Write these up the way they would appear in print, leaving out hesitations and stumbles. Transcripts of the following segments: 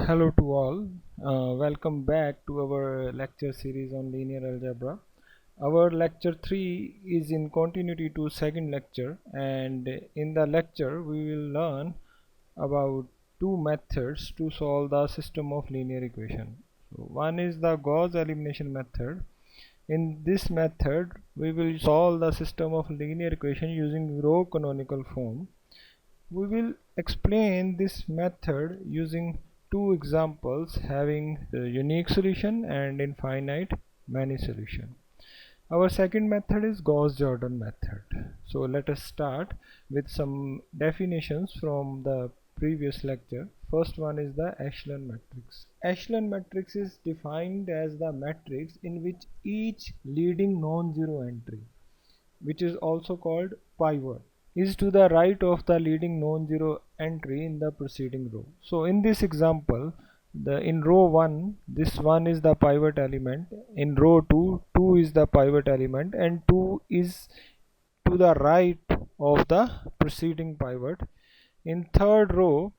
Hello to all. Welcome back to our lecture series on linear algebra. Our lecture 3 is in continuity to second lecture, and in the lecture we will learn about two methods to solve the system of linear equation. So one is the Gauss elimination method. In this method we will solve the system of linear equation using row canonical form. We will explain this method using two examples having the unique solution and infinite many solution. Our second method is Gauss-Jordan method. So let us start with some definitions from the previous lecture. First one is the echelon matrix. Echelon matrix is defined as the matrix in which each leading non-zero entry, which is also called pivot, is to the right of the leading non-zero entry in the preceding row. So in this example, in row 1, this 1 is the pivot element. In row 2, 2 is the pivot element, and 2 is to the right of the preceding pivot. In third row,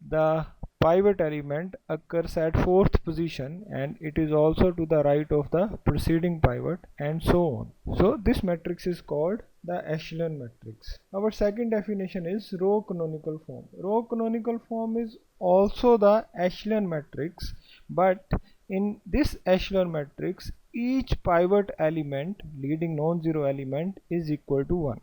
the pivot element occurs at fourth position and it is also to the right of the preceding pivot, and so on. So this matrix is called the echelon matrix. Our second definition is row canonical form. Row canonical form is also the echelon matrix, but in this echelon matrix each pivot element, leading non-zero element, is equal to 1.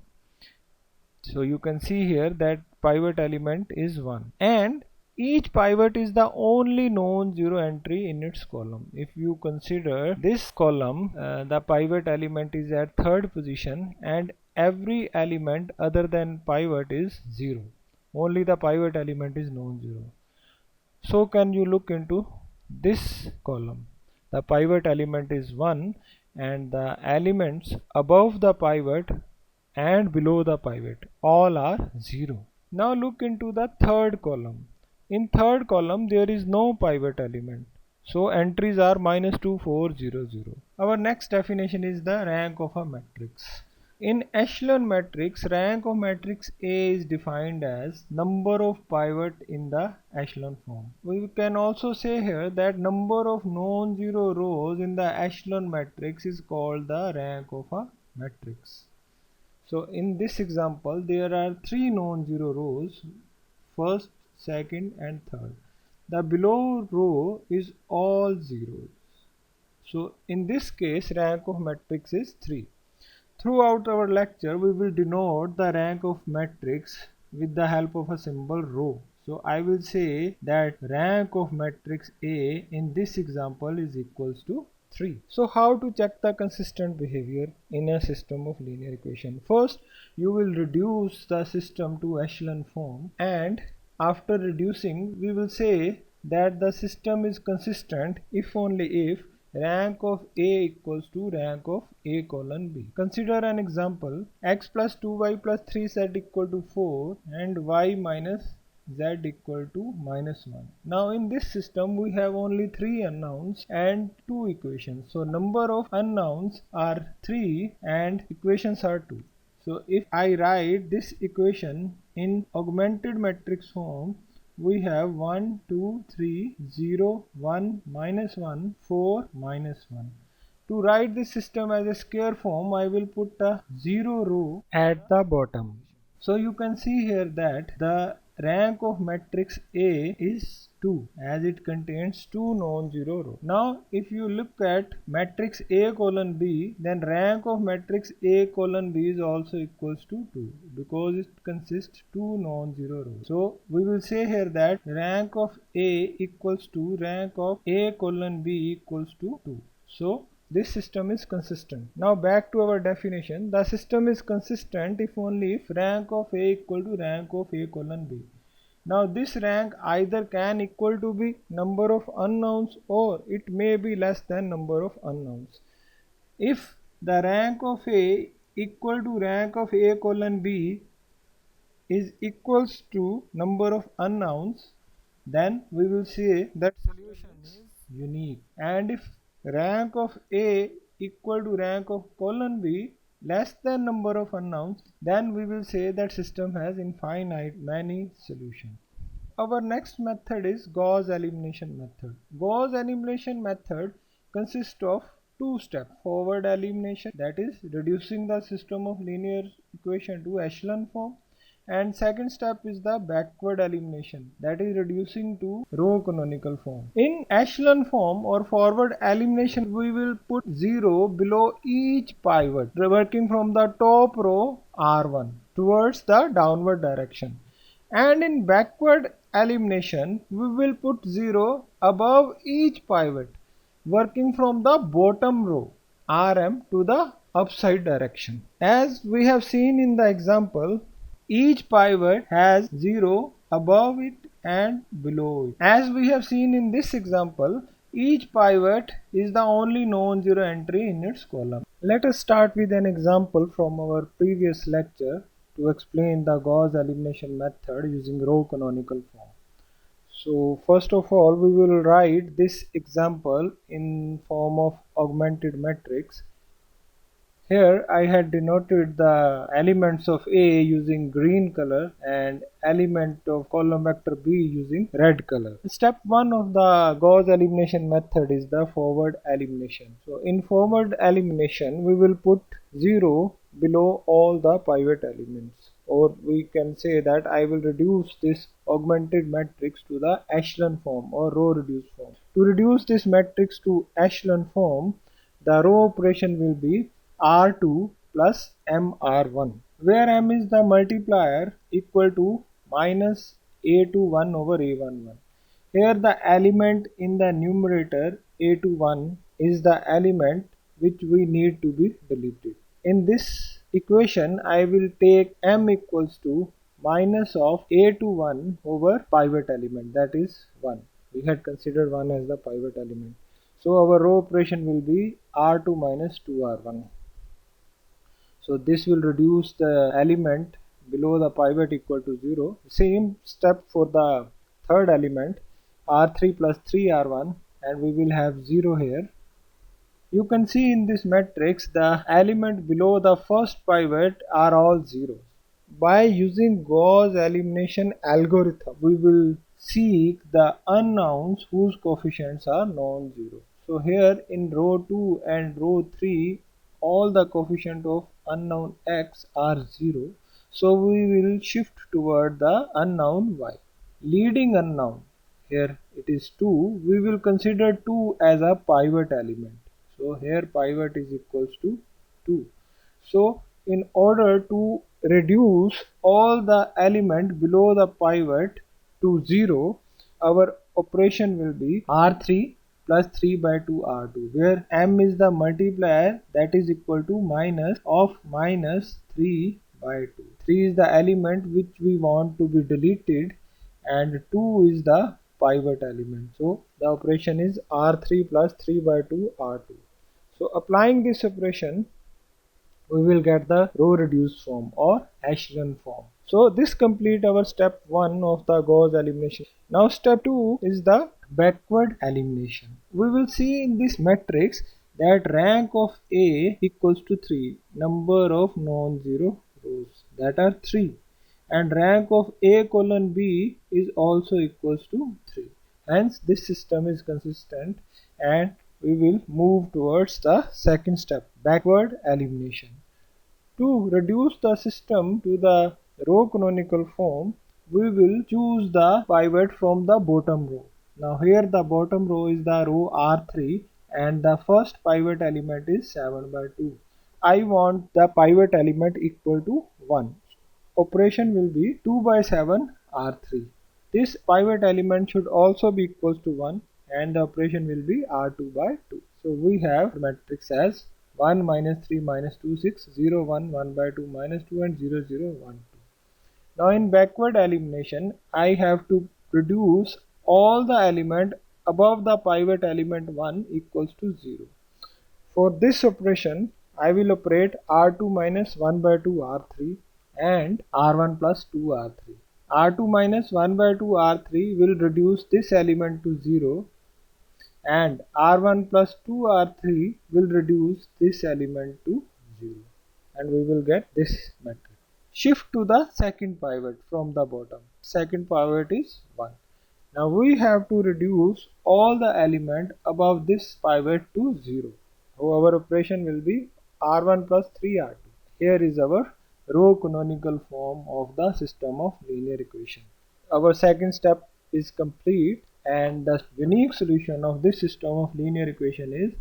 So you can see here that pivot element is 1, and each pivot is the only non-zero entry in its column. If you consider this column, the pivot element is at third position and every element other than pivot is 0. Only the pivot element is non-zero. So can you look into this column? The pivot element is 1 and the elements above the pivot and below the pivot all are 0. Now look into the third column. In third column there is no pivot element. So entries are minus 2, 4, 0, 0. Our next definition is the rank of a matrix. In echelon matrix, rank of matrix A is defined as number of pivot in the echelon form. We can also say here that number of non-zero rows in the echelon matrix is called the rank of a matrix. So in this example there are three non-zero rows, first, second and third. The below row is all zeros. So in this case rank of matrix is 3. Throughout our lecture we will denote the rank of matrix with the help of a symbol rho. So I will say that rank of matrix A in this example is equals to 3. So how to check the consistent behavior in a system of linear equation? First, you will reduce the system to echelon form, and after reducing we will say that the system is consistent if only if rank of A equals to rank of A colon B. Consider an example: x plus 2y plus 3z equal to 4 and y minus z equal to minus 1. Now in this system we have only 3 unknowns and 2 equations. So number of unknowns are 3 and equations are 2. So if I write this equation in augmented matrix form, we have 1, 2, 3, 0, 1, minus 1, 4, minus 1. To write this system as a square form, I will put a 0 row at the bottom. So you can see here that the rank of matrix A is 2 as it contains 2 non-zero rows. Now if you look at matrix A colon B, then rank of matrix A colon B is also equals to 2 because it consists 2 non-zero rows. So we will say here that rank of A equals to rank of A colon B equals to 2. So this system is consistent. Now back to our definition. The system is consistent if only if rank of A equal to rank of A colon B. Now this rank either can equal to be number of unknowns or it may be less than number of unknowns. If the rank of A equal to rank of A colon B is equals to number of unknowns, then we will say that solution is unique. And if rank of A equal to rank of colon B less than number of unknowns, then we will say that system has infinite many solutions. our next method is Gauss elimination method. Gauss elimination method consists of two steps: forward elimination, that is reducing the system of linear equation to echelon form, and second step is the backward elimination, that is reducing to row canonical form. In echelon form or forward elimination, we will put 0 below each pivot, working from the top row R1 towards the downward direction. And in backward elimination, we will put 0 above each pivot, working from the bottom row Rm to the upside direction. As we have seen in the example, each pivot has 0 above it and below it. As we have seen in this example, each pivot is the only non-zero entry in its column. Let us start with an example from our previous lecture to explain the Gauss elimination method using row canonical form. So first of all, we will write this example in form of augmented matrix. Here I had denoted the elements of A using green color and element of column vector B using red color. Step 1 of the Gauss elimination method is the forward elimination. So in forward elimination, we will put 0 below all the pivot elements, or we can say that I will reduce this augmented matrix to the echelon form or row reduced form. To reduce this matrix to echelon form, the row operation will be R2 plus MR1, where M is the multiplier equal to minus A21 over A11. Here the element in the numerator A21 is the element which we need to be deleted. In this equation, I will take M equals to minus of A21 over pivot element, that is 1. We had considered 1 as the pivot element. So our row operation will be R2 minus 2R1. So this will reduce the element below the pivot equal to 0. Same step for the third element, R3 plus 3R1, and we will have 0 here. You can see in this matrix the element below the first pivot are all zeros. By using Gauss elimination algorithm, we will seek the unknowns whose coefficients are non-zero. So here in row 2 and row 3, all the coefficient of unknown x are 0. So we will shift toward the unknown y. Leading unknown, here it is 2, we will consider 2 as a pivot element. So here pivot is equals to 2. So in order to reduce all the element below the pivot to 0, our operation will be R3 plus 3 by 2 R2, where M is the multiplier, that is equal to minus of minus 3 by 2. 3 is the element which we want to be deleted and 2 is the pivot element. So the operation is R3 plus 3 by 2 R2. So applying this operation, we will get the row reduced form or echelon form. So this complete our step 1 of the Gauss elimination. Now step 2 is the backward elimination. We will see in this matrix that rank of A equals to 3, number of non-zero rows, that are 3, and rank of A colon B is also equals to 3. Hence this system is consistent, and we will move towards the second step, backward elimination. To reduce the system to the row canonical form, we will choose the pivot from the bottom row. Now here the bottom row is the row R3 and the first pivot element is 7 by 2. I want the pivot element equal to 1. Operation will be 2 by 7 R3. This pivot element should also be equals to 1 and the operation will be R2 by 2. So we have the matrix as 1 minus 3 minus 2 6 0 1 1 by 2 minus 2 and 0 0 1 2. Now in backward elimination, I have to reduce all the element above the pivot element 1 equals to 0. For this operation, I will operate R2 minus 1 by 2 R3 and R1 plus 2 R3. R2 minus 1 by 2 R3 will reduce this element to 0 and R1 plus 2 R3 will reduce this element to 0, and we will get this matrix. shift to the second pivot from the bottom. Second pivot is 1. Now we have to reduce all the element above this pivot to 0. So our operation will be R1 plus 3R2. Here is our row canonical form of the system of linear equation. Our second step is complete, and the unique solution of this system of linear equation is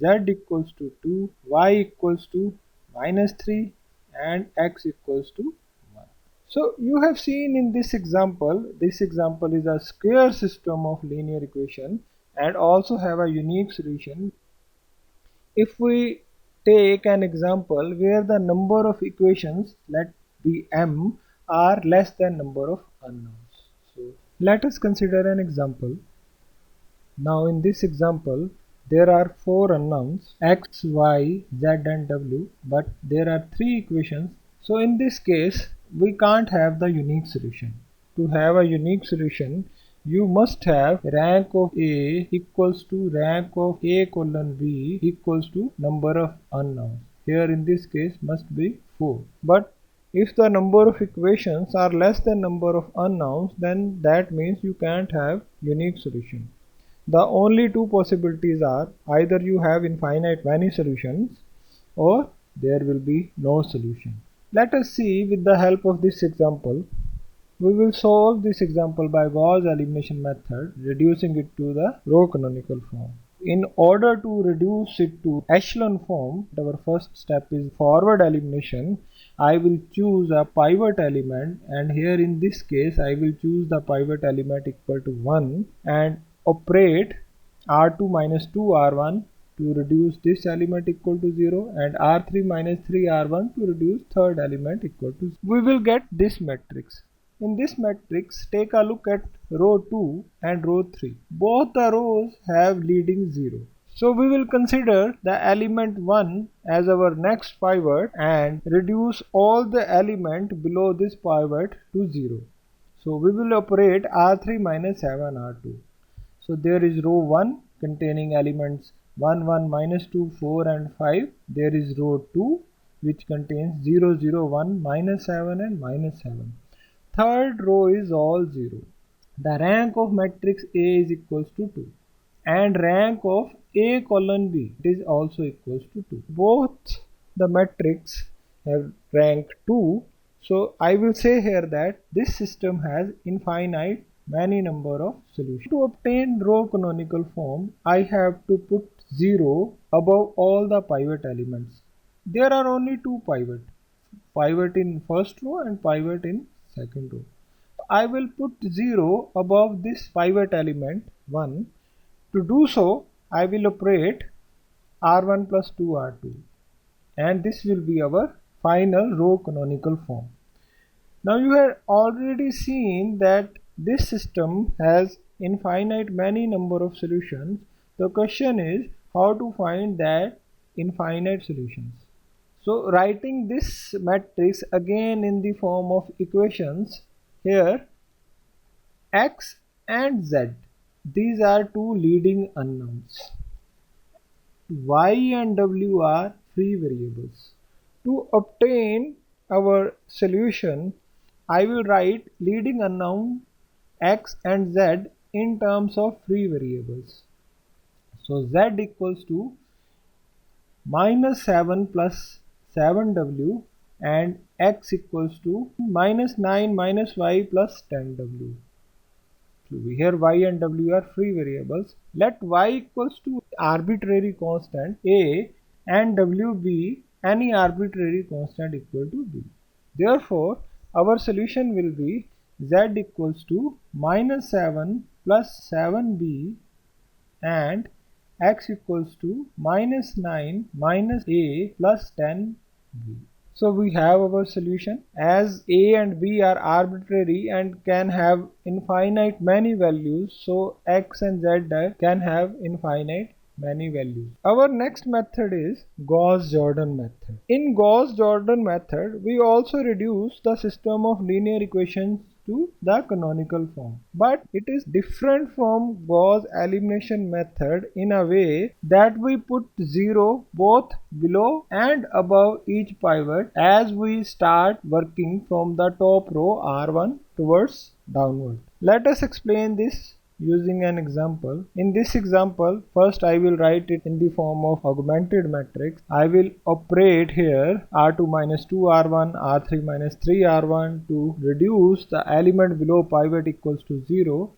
z equals to 2, y equals to minus 3, and x equals to 1. So you have seen in this example is a square system of linear equation and also have a unique solution. If we take an example where the number of equations, let be m, are less than number of unknowns. So let us consider an example. Now in this example there are 4 unknowns x, y, z and w, but there are 3 equations. So in this case we can't have the unique solution. To have a unique solution, you must have rank of A equals to rank of A colon B equals to number of unknowns. Here in this case must be 4. But if the number of equations are less than number of unknowns, then that means you can't have unique solution. The only two possibilities are either you have infinite many solutions or there will be no solution. Let us see with the help of this example. We will solve this example by Gauss elimination method, reducing it to the row canonical form. In order to reduce it to echelon form, our first step is forward elimination. I will choose a pivot element, and here in this case I will choose the pivot element equal to 1 and operate R2 minus 2R1 to reduce this element equal to 0 and R3 minus 3R1 to reduce third element equal to 0. We will get this matrix. In this matrix, take a look at row 2 and row 3. Both the rows have leading 0. So we will consider the element 1 as our next pivot and reduce all the element below this pivot to 0. So we will operate R3 minus 7R2. So there is row 1 containing elements 1, 1, minus 2, 4 and 5. There is row 2 which contains 0, 0, 1, minus 7 and minus 7. Third row is all 0. The rank of matrix A is equals to 2 and rank of A colon B is also equals to 2. Both the matrix have rank 2. So I will say here that this system has infinite many number of solutions. To obtain row canonical form, I have to put 0 above all the pivot elements. There are only two pivots, pivot in first row and pivot in second row. I will put 0 above this pivot element 1. To do so, I will operate R1 plus 2R2 and this will be our final row canonical form. Now you have already seen that this system has infinite many number of solutions. The question is how to find that infinite solutions. So writing this matrix again in the form of equations, here x and z, these are two leading unknowns. Y and w are free variables. To obtain our solution, I will write leading unknown x and z in terms of free variables. So z equals to minus 7 plus 7w and x equals to minus 9 minus y plus 10w. So here y and w are free variables. Let y equals to arbitrary constant a and w be any arbitrary constant equal to b. Therefore, our solution will be z equals to minus 7 plus 7b and x equals to minus 9 minus a plus 10b. So we have our solution. As a and b are arbitrary and can have infinite many values, so x and z can have infinite many values. Our next method is Gauss-Jordan method. In Gauss-Jordan method, we also reduce the system of linear equations to the canonical form. But it is different from Gauss elimination method in a way that we put 0 both below and above each pivot as we start working from the top row R1 towards downward. Let us explain this using an example. In this example, first I will write it in the form of augmented matrix. I will operate here R2 minus 2 R1, R3 minus 3 R1 to reduce the element below pivot equals to 0.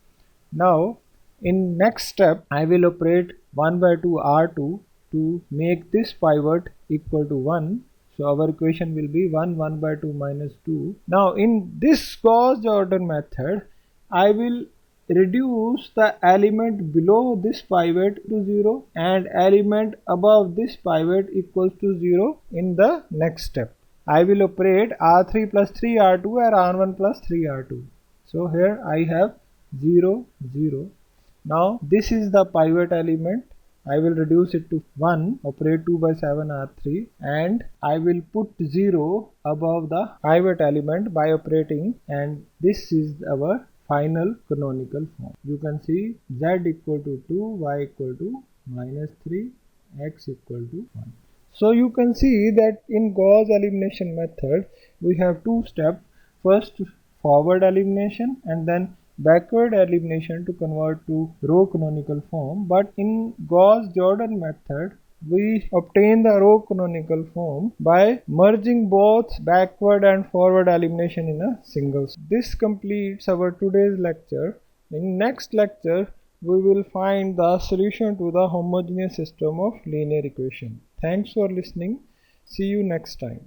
Now, in next step, I will operate 1 by 2 R2 to make this pivot equal to 1. So our equation will be 1 by 2 minus 2. Now in this Gauss-Jordan method, I will reduce the element below this pivot to 0 and element above this pivot equals to 0 in the next step. I will operate R3 plus 3 R2 or R1 plus 3 R2. So here I have 0, 0. Now this is the pivot element. I will reduce it to 1, operate 2 by 7 R3, and I will put 0 above the pivot element by operating, and this is our final canonical form. You can see z equal to 2, y equal to minus 3, x equal to 1. So you can see that in Gauss elimination method we have two steps. First forward elimination and then backward elimination to convert to row canonical form. But in Gauss-Jordan method we obtain the row canonical form by merging both backward and forward elimination in a single. This completes our today's lecture. In next lecture we will find the solution to the homogeneous system of linear equation. Thanks for listening. See you next time.